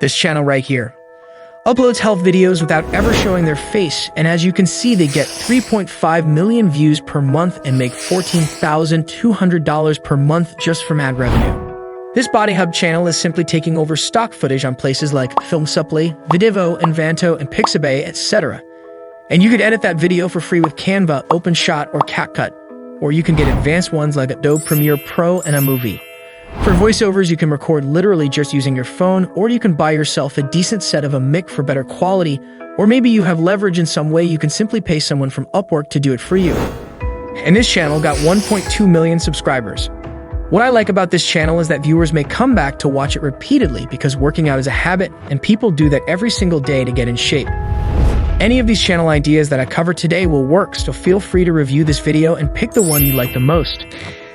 This channel right here uploads health videos without ever showing their face, and as you can see, they get 3.5 million views per month and make $14,200 per month just from ad revenue. This Body Hub channel is simply taking over stock footage on places like Filmsupply, Vidivo, Envanto, and Pixabay, etc. And you could edit that video for free with Canva, OpenShot, or CapCut, or you can get advanced ones like Adobe Premiere Pro and iMovie. For voiceovers, you can record literally just using your phone, or you can buy yourself a decent set of a mic for better quality, or maybe you have leverage in some way, you can simply pay someone from Upwork to do it for you. And this channel got 1.2 million subscribers. What I like about this channel is that viewers may come back to watch it repeatedly because working out is a habit, and people do that every single day to get in shape. Any of these channel ideas that I cover today will work, so feel free to review this video and pick the one you like the most.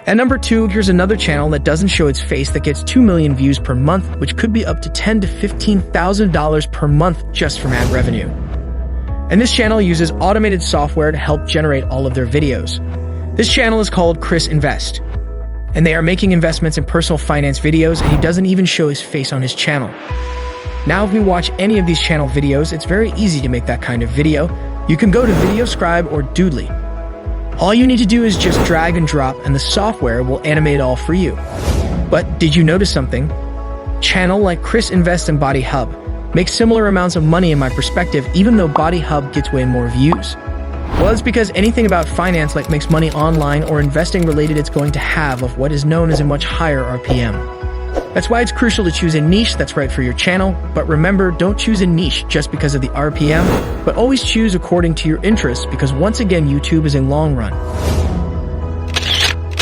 At number 2, here's another channel that doesn't show its face that gets 2 million views per month, which could be up to $10,000 to $15,000 per month just from ad revenue. And this channel uses automated software to help generate all of their videos. This channel is called Chris Invest, and they are making investments in personal finance videos, and he doesn't even show his face on his channel. Now, if we watch any of these channel videos, it's very easy to make that kind of video. You can go to VideoScribe or Doodly. All you need to do is just drag and drop, and the software will animate it all for you. But did you notice something? Channel like Chris Invest and Body Hub make similar amounts of money in my perspective, even though Body Hub gets way more views. Well, it's because anything about finance like makes money online or investing related, it's going to have of what is known as a much higher RPM. That's why it's crucial to choose a niche that's right for your channel, but remember, don't choose a niche just because of the RPM, but always choose according to your interests, because once again, YouTube is a long run.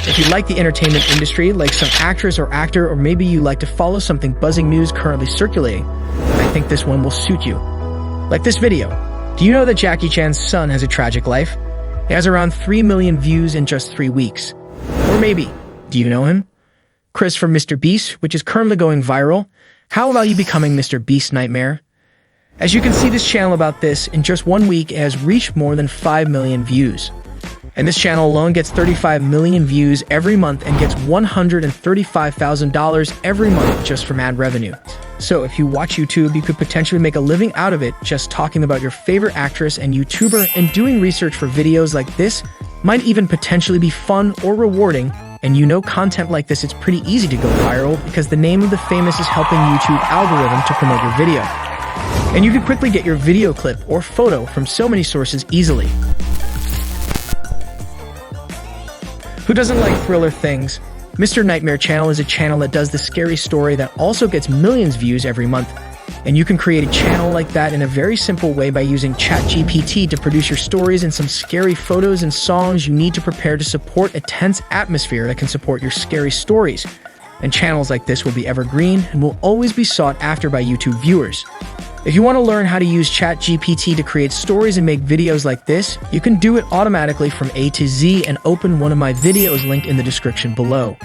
If you like the entertainment industry, like some actress or actor, or maybe you like to follow something buzzing news currently circulating, I think this one will suit you. Like this video. Do you know that Jackie Chan's son has a tragic life? He has around 3 million views in just 3 weeks. Or maybe, do you know him? Chris from Mr. Beast, which is currently going viral. How about you becoming Mr. Beast's nightmare? As you can see, this channel about this, in just 1 week, it has reached more than 5 million views. And this channel alone gets 35 million views every month and gets $135,000 every month just from ad revenue. So if you watch YouTube, you could potentially make a living out of it just talking about your favorite actress and YouTuber, and doing research for videos like this might even potentially be fun or rewarding. And you know, content like this, it's pretty easy to go viral because the name of the famous is helping YouTube algorithm to promote your video. And you can quickly get your video clip or photo from so many sources easily. Who doesn't like thriller things? Mr. Nightmare channel is a channel that does the scary story that also gets millions views every month. And you can create a channel like that in a very simple way by using ChatGPT to produce your stories and some scary photos and songs you need to prepare to support a tense atmosphere that can support your scary stories. And channels like this will be evergreen and will always be sought after by YouTube viewers. If you want to learn how to use ChatGPT to create stories and make videos like this, you can do it automatically from A to Z and open one of my videos linked in the description below.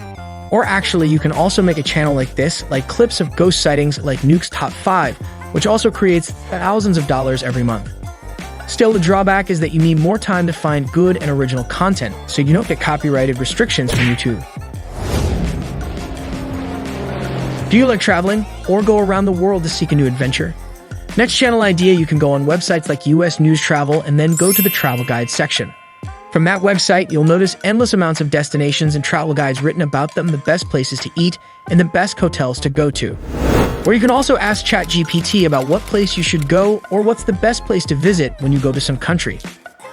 Or actually, you can also make a channel like this, like clips of ghost sightings like Nuke's Top 5, which also creates thousands of dollars every month. Still, the drawback is that you need more time to find good and original content, so you don't get copyrighted restrictions from YouTube. Do you like traveling or go around the world to seek a new adventure? Next channel idea, you can go on websites like US News Travel and then go to the travel guide section. From that website, you'll notice endless amounts of destinations and travel guides written about them, the best places to eat, and the best hotels to go to. Or you can also ask ChatGPT about what place you should go or what's the best place to visit when you go to some country.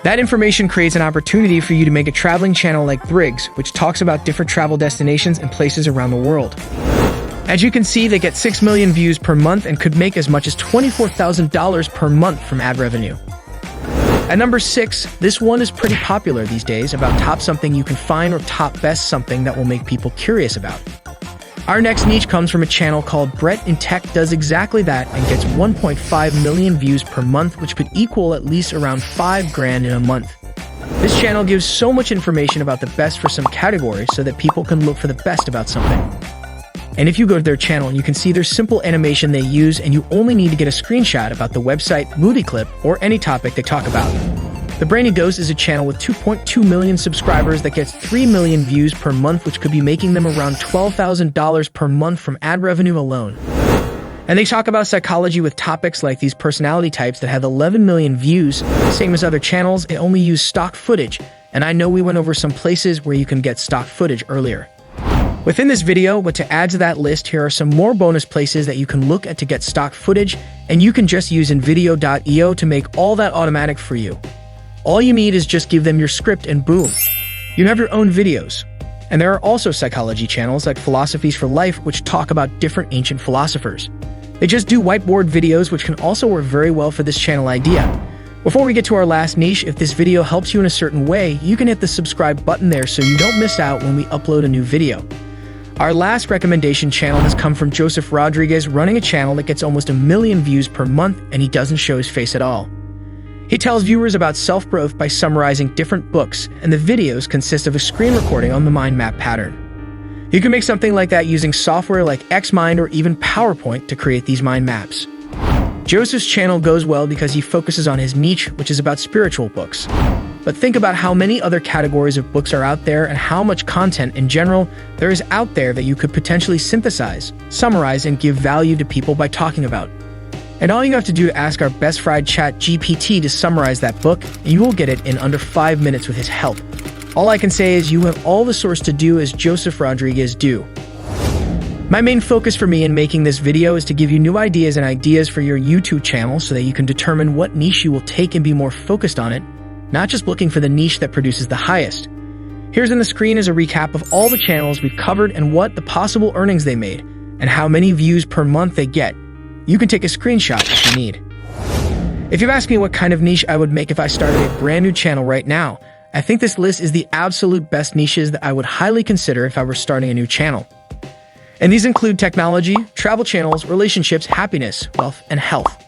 That information creates an opportunity for you to make a traveling channel like Briggs, which talks about different travel destinations and places around the world. As you can see, they get 6 million views per month and could make as much as $24,000 per month from ad revenue. At number 6, this one is pretty popular these days, about top something you can find or top best something that will make people curious about. Our next niche comes from a channel called Brett in Tech does exactly that and gets 1.5 million views per month, which could equal at least around $5,000 in a month. This channel gives so much information about the best for some categories so that people can look for the best about something. And if you go to their channel, you can see their simple animation they use, and you only need to get a screenshot about the website, movie clip, or any topic they talk about. The Brainy Ghost is a channel with 2.2 million subscribers that gets 3 million views per month, which could be making them around $12,000 per month from ad revenue alone. And they talk about psychology with topics like these personality types that have 11 million views. Same as other channels, they only use stock footage. And I know we went over some places where you can get stock footage earlier. Within this video, but to add to that list, here are some more bonus places that you can look at to get stock footage, and you can just use InVideo.io to make all that automatic for you. All you need is just give them your script and boom, you have your own videos. And there are also psychology channels like Philosophies for Life, which talk about different ancient philosophers. They just do whiteboard videos, which can also work very well for this channel idea. Before we get to our last niche, if this video helps you in a certain way, you can hit the subscribe button there so you don't miss out when we upload a new video. Our last recommendation channel has come from Joseph Rodriguez, running a channel that gets almost 1 million views per month, and he doesn't show his face at all. He tells viewers about self-growth by summarizing different books, and the videos consist of a screen recording on the mind map pattern. You can make something like that using software like Xmind or even PowerPoint to create these mind maps. Joseph's channel goes well because he focuses on his niche, which is about spiritual books. But think about how many other categories of books are out there and how much content in general there is out there that you could potentially synthesize, summarize, and give value to people by talking about. And all you have to do to ask our best friend ChatGPT to summarize that book, and you will get it in under 5 minutes with his help. All I can say is you have all the source to do as Joseph Rodriguez do. My main focus for me in making this video is to give you new ideas and ideas for your YouTube channel so that you can determine what niche you will take and be more focused on it, not just looking for the niche that produces the highest. Here's on the screen is a recap of all the channels we've covered and what the possible earnings they made, and how many views per month they get. You can take a screenshot if you need. If you've asked me what kind of niche I would make if I started a brand new channel right now, I think this list is the absolute best niches that I would highly consider if I were starting a new channel. And these include technology, travel channels, relationships, happiness, wealth, and health.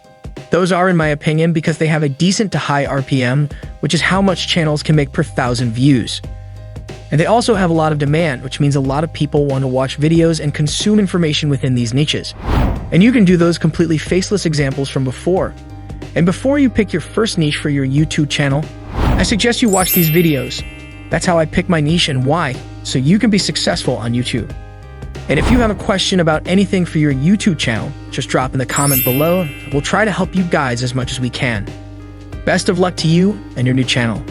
Those are, in my opinion, because they have a decent to high RPM, which is how much channels can make per 1,000 views. And they also have a lot of demand, which means a lot of people want to watch videos and consume information within these niches. And you can do those completely faceless examples from before. And before you pick your first niche for your YouTube channel, I suggest you watch these videos. That's how I pick my niche and why, so you can be successful on YouTube. And if you have a question about anything for your YouTube channel, just drop in the comment below. We'll try to help you guys as much as we can. Best of luck to you and your new channel.